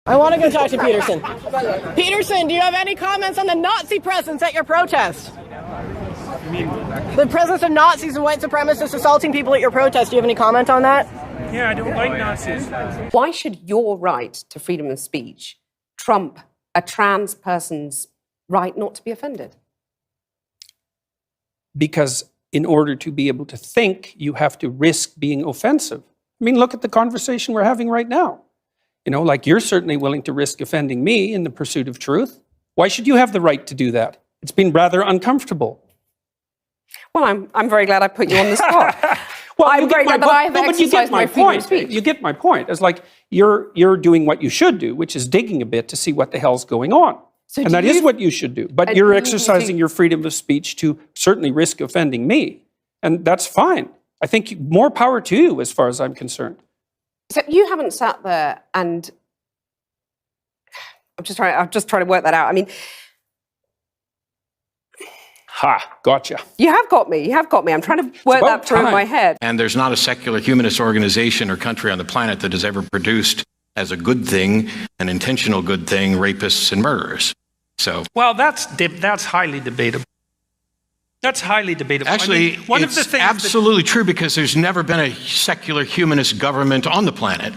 I want to go talk to Peterson. Peterson, do you have any comments on the Nazi presence at your protest? The presence of Nazis and white supremacists assaulting people at your protest. Do you have any comment on that? Yeah, I don't like Nazis. Why should your right to freedom of speech trump a trans person's right not to be offended? Because in order to be able to think, you have to risk being offensive. I mean, look at the conversation we're having right now. You know, like you're certainly willing to risk offending me in the pursuit of truth. Why should you have the right to do that? It's been rather uncomfortable. Well, I'm very glad I put you on the spot. Well, I'm very glad that I have exercised my freedom of speech. You get my point. It's like you're doing what you should do, which is digging a bit to see what the hell's going on. So and that is what you should do. But you're exercising your freedom of speech to certainly risk offending me. And that's fine. I think more power to you as far as I'm concerned. So you haven't sat there and I'm just trying to work that out. I mean, gotcha. You have got me. I'm trying to work that through in my head. And there's not a secular humanist organization or country on the planet that has ever produced as a good thing, an intentional good thing, rapists and murderers. So, well, that's highly debatable. That's highly debatable. Actually, I mean, one of the things absolutely true because there's never been a secular humanist government on the planet.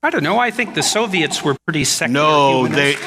I don't know. I think the Soviets were pretty secular. No, humanist.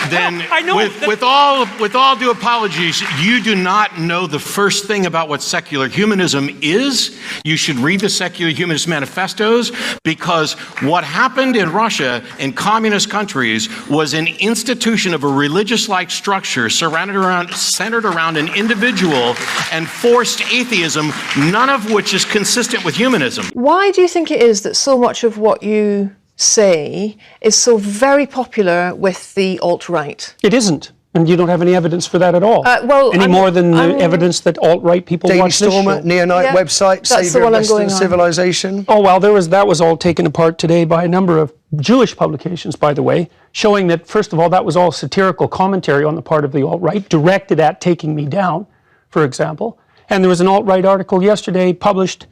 Then, I know with all due apologies, you do not know the first thing about what secular humanism is. You should read the Secular Humanist Manifestos, because what happened in Russia and communist countries was an institution of a religious-like structure centered around an individual and forced atheism, none of which is consistent with humanism. Why do you think it is that so much of what you say is so very popular with the alt-right? It isn't. And you don't have any evidence for that at all. More than the evidence that alt-right people watch this show. Neo-Nite website, Saviour of Western Civilization. Oh, well, that was all taken apart today by a number of Jewish publications, by the way, showing that, first of all, that was all satirical commentary on the part of the alt-right, directed at taking me down, for example. And there was an alt-right article yesterday published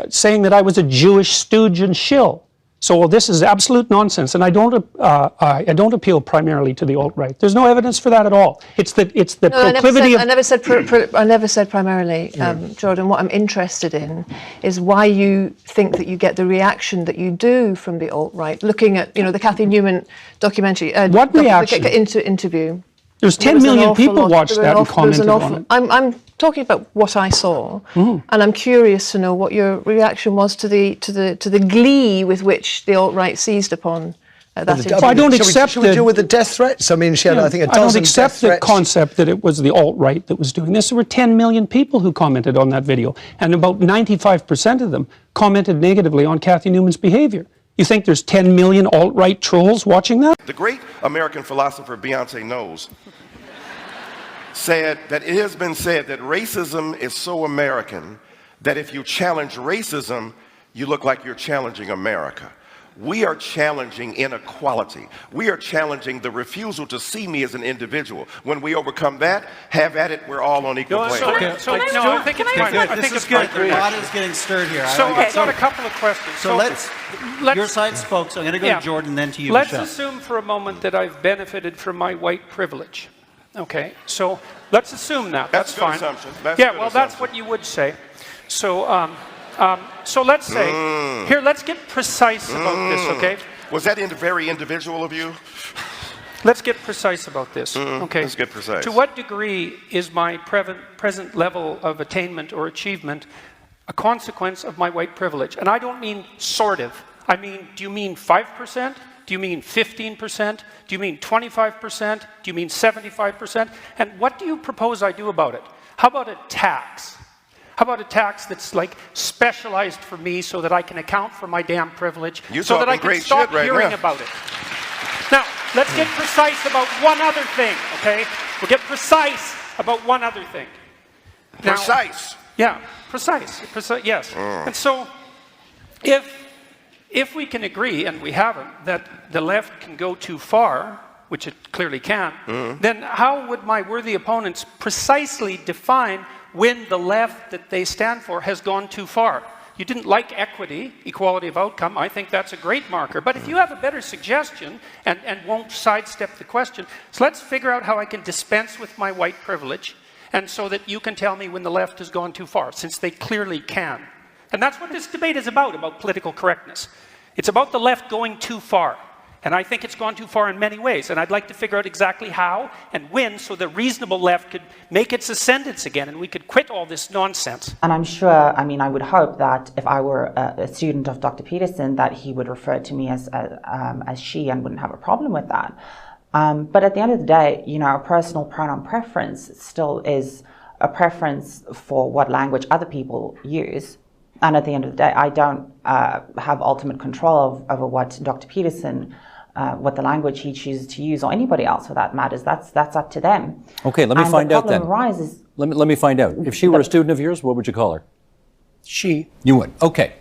saying that I was a Jewish stooge and shill. So this is absolute nonsense, and I don't appeal primarily to the alt-right. There's no evidence for that at all. It's the proclivity of... I never said primarily, Jordan. What I'm interested in is why you think that you get the reaction that you do from the alt-right. Looking at the Cathy Newman documentary. What reaction? Interview. There's 10 million people watched that and commented on it. I'm talking about what I saw, and I'm curious to know what your reaction was to the glee with which the alt-right seized upon that interview. I don't accept. Should we deal with the death threats? I mean, she had, I think, a dozen. I don't accept the concept that it was the alt-right that was doing this. There were 10 million people who commented on that video, and about 95% of them commented negatively on Cathy Newman's behavior. You think there's 10 million alt-right trolls watching that? The great American philosopher Beyonce Knowles said that it has been said that racism is so American that if you challenge racism, you look like you're challenging America. We are challenging inequality. We are challenging the refusal to see me as an individual. When we overcome that, have at it, we're all on equal plane. I think it's fine. I think it's good. The pot is getting stirred here. So I've got a couple of questions. So let's your side spoke, so I'm going to go to Jordan, then to you, Let's Michelle. assume for a moment that I've benefited from my white privilege. Okay, so let's assume that. That's fine. That's what you would say. So, so let's say, here, let's get precise about this, okay? Was that very individual of you? Let's get precise about this, okay? Let's get precise. To what degree is my present level of attainment or achievement a consequence of my white privilege? And I don't mean sort of. I mean, do you mean 5%? Do you mean 15%? Do you mean 25%? Do you mean 75%? And what do you propose I do about it? How about a tax? How about a tax that's like specialized for me so that I can account for my damn privilege, so that I can stop hearing about it? Now, let's get precise about one other thing, okay? We'll get precise about one other thing. Now, precise? Yeah, precise, yes. And so, if we can agree, and we haven't, that the left can go too far, which it clearly can, then how would my worthy opponents precisely define when the left that they stand for has gone too far? You didn't like equity, equality of outcome. I think that's a great marker. But if you have a better suggestion and won't sidestep the question, so let's figure out how I can dispense with my white privilege, and so that you can tell me when the left has gone too far, since they clearly can. And that's what this debate is about political correctness. It's about the left going too far. And I think it's gone too far in many ways. And I'd like to figure out exactly how and when, so the reasonable left could make its ascendance again and we could quit all this nonsense. And I'm sure, I mean, I would hope that if I were a student of Dr. Peterson, that he would refer to me as she and wouldn't have a problem with that. But at the end of the day, you know, a personal pronoun preference still is a preference for what language other people use. And at the end of the day, I don't have ultimate control over what Dr. Peterson, what the language he chooses to use, or anybody else for that matters. That's up to them. Okay, let me find out then. Arises, let me find out. If she were a student of yours, what would you call her? She. You would. Okay.